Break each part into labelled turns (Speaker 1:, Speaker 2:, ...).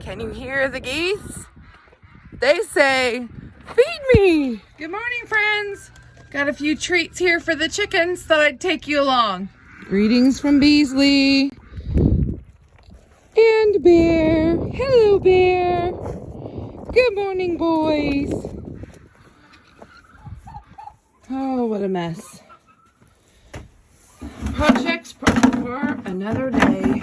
Speaker 1: Can you hear the geese? They say, feed me. Good morning, friends. Got a few treats here for the chickens. Thought I'd take you along. Greetings from Beasley. And Bear. Hello, Bear. Good morning, boys. Oh, what a mess. Projects for another day.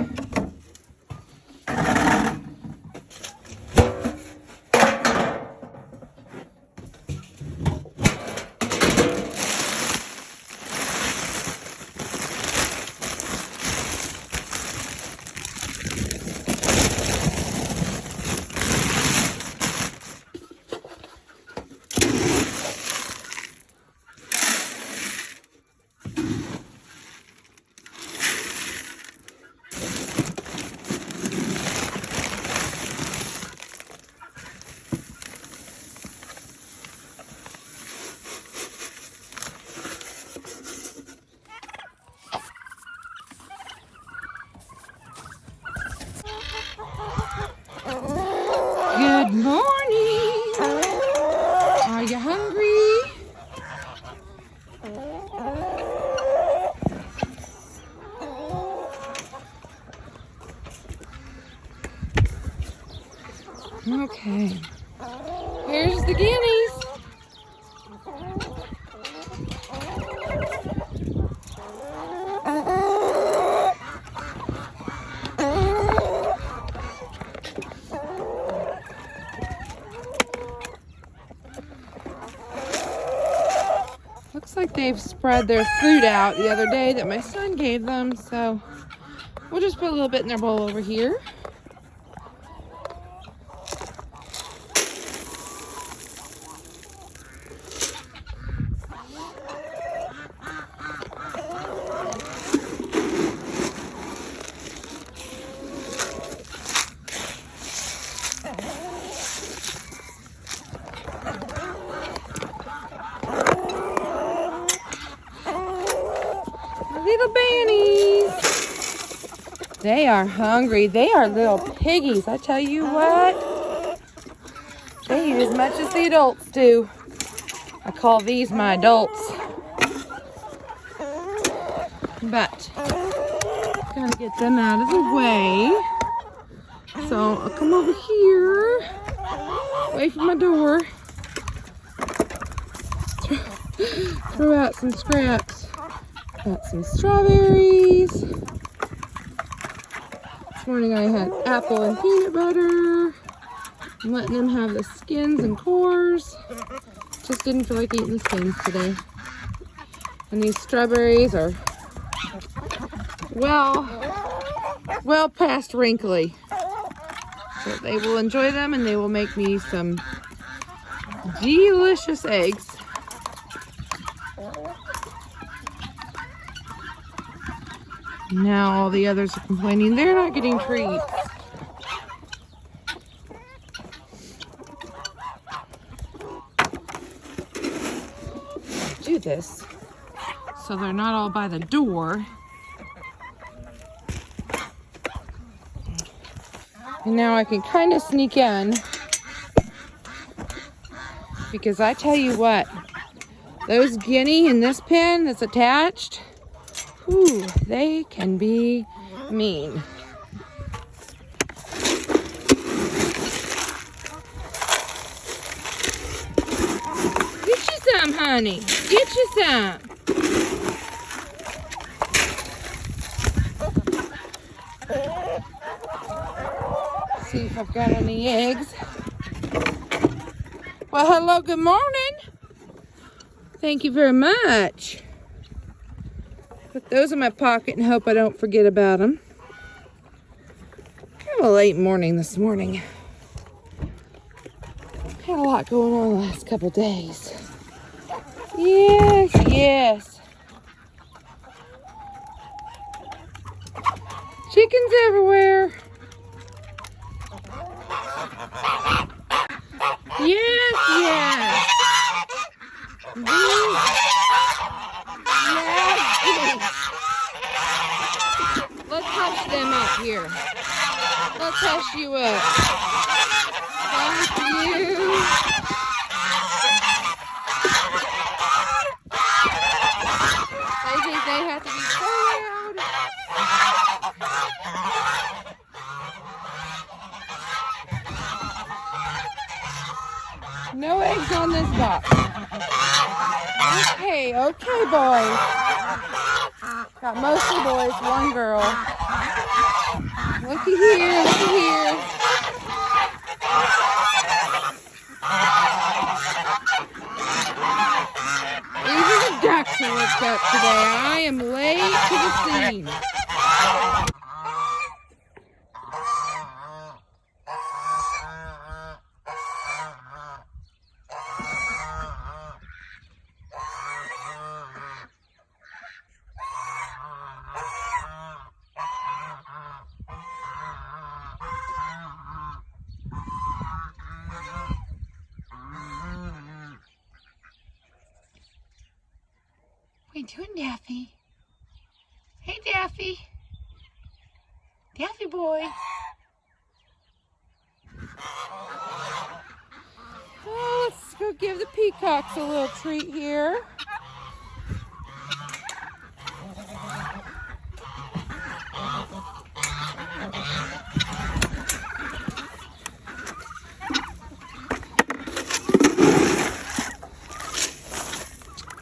Speaker 1: Good morning. Are you hungry? Okay. Here's the guineas. Looks like they've spread their food out the other day that my son gave them, so we'll just put a little bit in their bowl over here. Little bannies. They are hungry. They are little piggies. I tell you what. They eat as much as the adults do. I call these my adults. But gotta get them out of the way. So I'll come over here, away from my door. Throw out some scraps. Got some strawberries. This morning I had apple and peanut butter. I'm letting them have the skins and cores. Just didn't feel like eating the skins today. And these strawberries are well past wrinkly. So they will enjoy them and they will make me some delicious eggs. Now all the others are complaining they're not getting treats. Do this so they're not all by the door. And now I can kind of sneak in, because I tell you what, those guinea in this pen that's attached, ooh, they can be mean. Get you some, honey. Get you some. See if I've got any eggs. Well, hello, good morning. Thank you very much. Put those in my pocket and hope I don't forget about them. Kind of a late morning this morning. Had a lot going on the last couple days. Yes, yes. Chickens everywhere. Yes, yes. Yes. Let's hush them up here. Let's hush you up. Thank you. They think they have to be so loud. No eggs on this box. Okay, okay, boys. Got mostly boys, one girl. Looky here, looky here. Even the ducks are looked up today. I am late to the scene. What are you doing, Daffy? Hey, Daffy. Daffy boy. Oh, let's go give the peacocks a little treat here.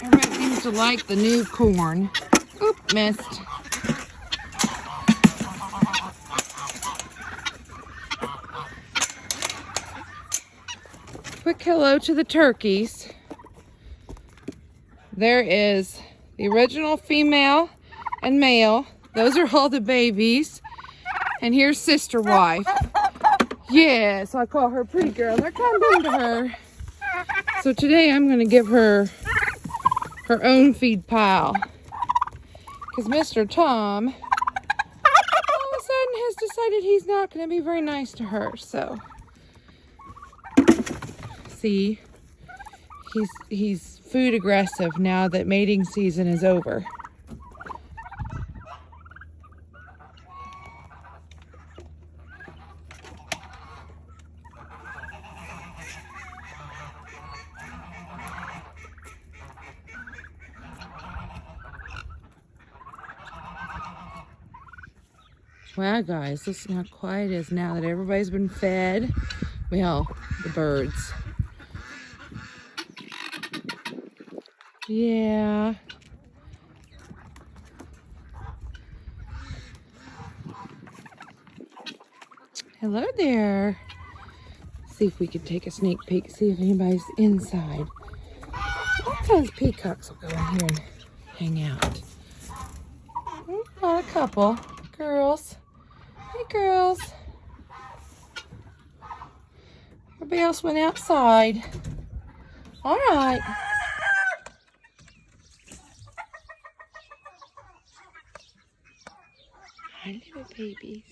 Speaker 1: Everybody seems to like the new corn. Oop, missed. Quick hello to the turkeys. There is the original female and male. Those are all the babies. And here's sister wife. Yes, I call her pretty girl. They're kind of mean to her. So today I'm going to give her her own feed pile. Because Mr. Tom all of a sudden has decided he's not going to be very nice to her. So, see, he's food aggressive now that mating season is over. Wow, guys, listen how quiet it is now that everybody's been fed. Well, the birds. Yeah. Hello there. See if we can take a sneak peek, see if anybody's inside. Sometimes peacocks will go in here and hang out. Not a couple. Girls. Hey, girls. Everybody else went outside. All right. Hi, little babies.